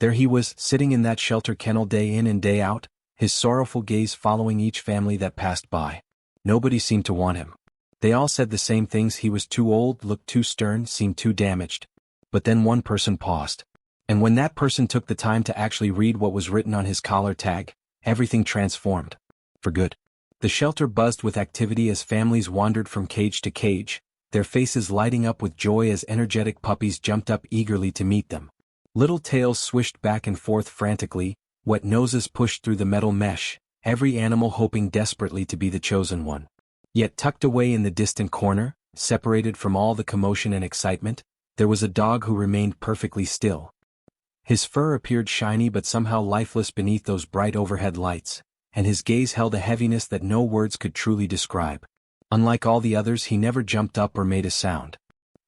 There he was, sitting in that shelter kennel day in and day out, his sorrowful gaze following each family that passed by. Nobody seemed to want him. They all said the same things: he was too old, looked too stern, seemed too damaged. But then one person paused. And when that person took the time to actually read what was written on his collar tag, everything transformed. For good. The shelter buzzed with activity as families wandered from cage to cage, their faces lighting up with joy as energetic puppies jumped up eagerly to meet them. Little tails swished back and forth frantically, wet noses pushed through the metal mesh, every animal hoping desperately to be the chosen one. Yet tucked away in the distant corner, separated from all the commotion and excitement, there was a dog who remained perfectly still. His fur appeared shiny but somehow lifeless beneath those bright overhead lights, and his gaze held a heaviness that no words could truly describe. Unlike all the others, he never jumped up or made a sound.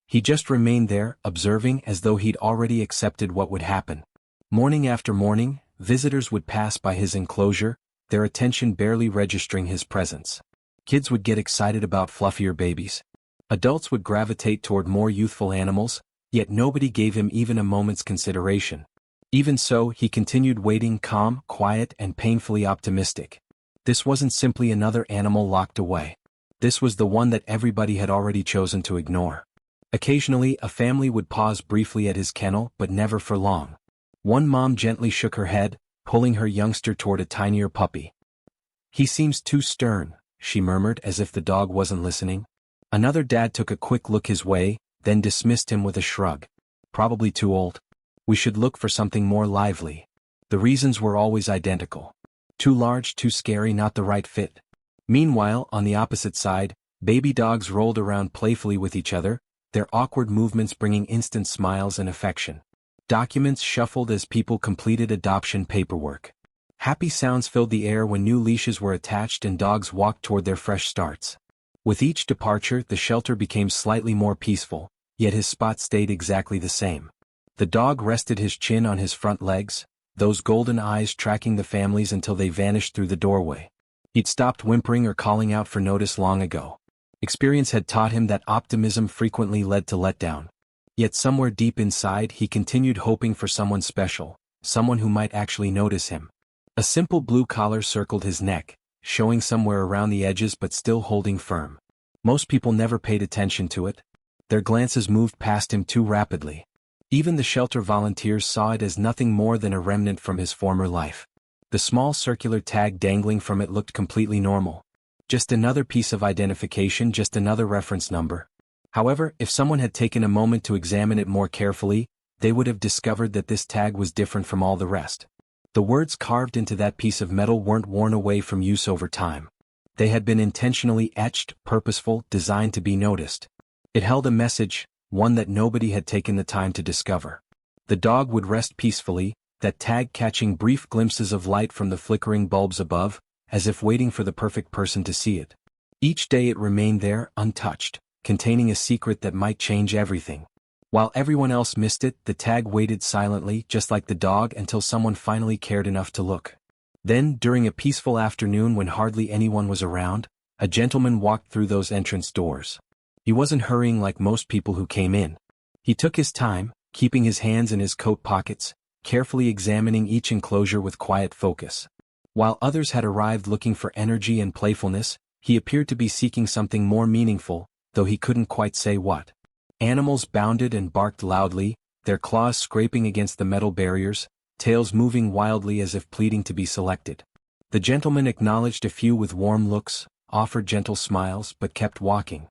He just remained there, observing as though he'd already accepted what would happen. Morning after morning, visitors would pass by his enclosure, their attention barely registering his presence. Kids would get excited about fluffier babies. Adults would gravitate toward more youthful animals, yet nobody gave him even a moment's consideration. Even so, he continued waiting, calm, quiet, and painfully optimistic. This wasn't simply another animal locked away. This was the one that everybody had already chosen to ignore. Occasionally, a family would pause briefly at his kennel, but never for long. One mom gently shook her head, pulling her youngster toward a tinier puppy. "He seems too stern," she murmured as if the dog wasn't listening. Another dad took a quick look his way, then dismissed him with a shrug. "Probably too old. We should look for something more lively." The reasons were always identical. Too large, too scary, not the right fit. Meanwhile, on the opposite side, baby dogs rolled around playfully with each other, their awkward movements bringing instant smiles and affection. Documents shuffled as people completed adoption paperwork. Happy sounds filled the air when new leashes were attached and dogs walked toward their fresh starts. With each departure, the shelter became slightly more peaceful, yet his spot stayed exactly the same. The dog rested his chin on his front legs, those golden eyes tracking the families until they vanished through the doorway. He'd stopped whimpering or calling out for notice long ago. Experience had taught him that optimism frequently led to letdown. Yet somewhere deep inside, he continued hoping for someone special, someone who might actually notice him. A simple blue collar circled his neck, showing somewhere around the edges but still holding firm. Most people never paid attention to it. Their glances moved past him too rapidly. Even the shelter volunteers saw it as nothing more than a remnant from his former life. The small circular tag dangling from it looked completely normal. Just another piece of identification, just another reference number. However, if someone had taken a moment to examine it more carefully, they would have discovered that this tag was different from all the rest. The words carved into that piece of metal weren't worn away from use over time. They had been intentionally etched, purposeful, designed to be noticed. It held a message, one that nobody had taken the time to discover. The dog would rest peacefully, that tag catching brief glimpses of light from the flickering bulbs above, as if waiting for the perfect person to see it. Each day it remained there, untouched, containing a secret that might change everything. While everyone else missed it, the tag waited silently, just like the dog, until someone finally cared enough to look. Then, during a peaceful afternoon when hardly anyone was around, a gentleman walked through those entrance doors. He wasn't hurrying like most people who came in. He took his time, keeping his hands in his coat pockets, carefully examining each enclosure with quiet focus. While others had arrived looking for energy and playfulness, he appeared to be seeking something more meaningful, though he couldn't quite say what. Animals bounded and barked loudly, their claws scraping against the metal barriers, tails moving wildly as if pleading to be selected. The gentleman acknowledged a few with warm looks, offered gentle smiles, but kept walking.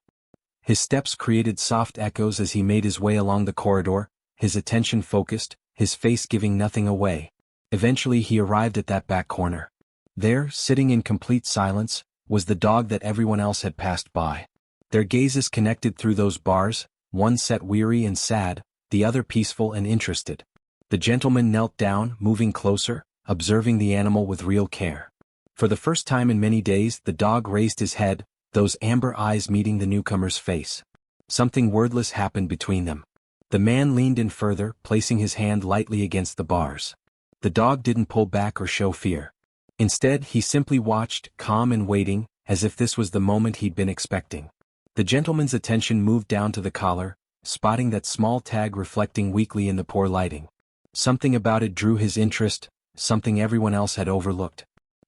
His steps created soft echoes as he made his way along the corridor, his attention focused, his face giving nothing away. Eventually he arrived at that back corner. There, sitting in complete silence, was the dog that everyone else had passed by. Their gazes connected through those bars, one set weary and sad, the other peaceful and interested. The gentleman knelt down, moving closer, observing the animal with real care. For the first time in many days, the dog raised his head, those amber eyes meeting the newcomer's face. Something wordless happened between them. The man leaned in further, placing his hand lightly against the bars. The dog didn't pull back or show fear. Instead, he simply watched, calm and waiting, as if this was the moment he'd been expecting. The gentleman's attention moved down to the collar, spotting that small tag reflecting weakly in the poor lighting. Something about it drew his interest, something everyone else had overlooked.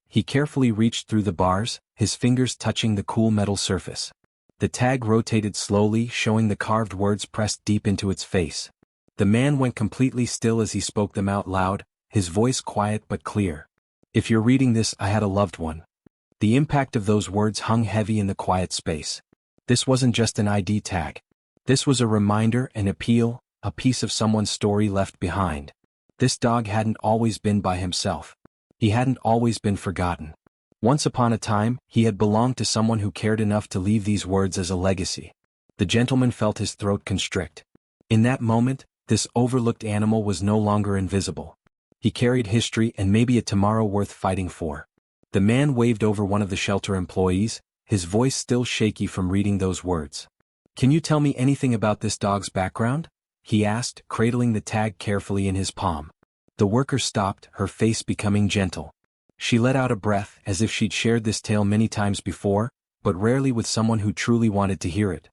He carefully reached through the bars, his fingers touching the cool metal surface. The tag rotated slowly, showing the carved words pressed deep into its face. The man went completely still as he spoke them out loud, his voice quiet but clear. "If you're reading this, I had a loved one." The impact of those words hung heavy in the quiet space. This wasn't just an ID tag. This was a reminder, an appeal, a piece of someone's story left behind. This dog hadn't always been by himself. He hadn't always been forgotten. Once upon a time, he had belonged to someone who cared enough to leave these words as a legacy. The gentleman felt his throat constrict. In that moment, this overlooked animal was no longer invisible. He carried history and maybe a tomorrow worth fighting for. The man waved over one of the shelter employees, his voice still shaky from reading those words. "Can you tell me anything about this dog's background?" he asked, cradling the tag carefully in his palm. The worker stopped, her face becoming gentle. She let out a breath, as if she'd shared this tale many times before, but rarely with someone who truly wanted to hear it.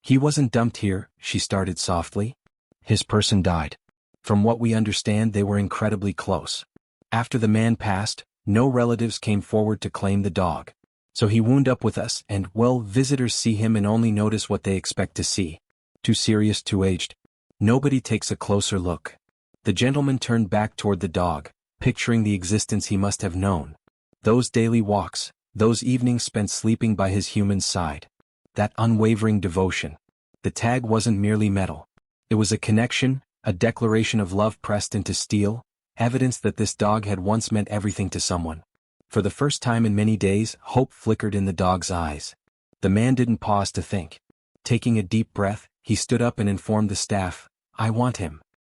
"He wasn't dumped here," she started softly. "His person died. From what we understand, they were incredibly close. After the man passed, no relatives came forward to claim the dog. So he wound up with us, and, well, visitors see him and only notice what they expect to see. Too serious, too aged. Nobody takes a closer look." The gentleman turned back toward the dog, picturing the existence he must have known. Those daily walks, those evenings spent sleeping by his human side. That unwavering devotion. The tag wasn't merely metal. It was a connection, a declaration of love pressed into steel, evidence that this dog had once meant everything to someone. For the first time in many days, hope flickered in the dog's eyes. The man didn't pause to think. Taking a deep breath, he stood up and informed the staff, "I want him."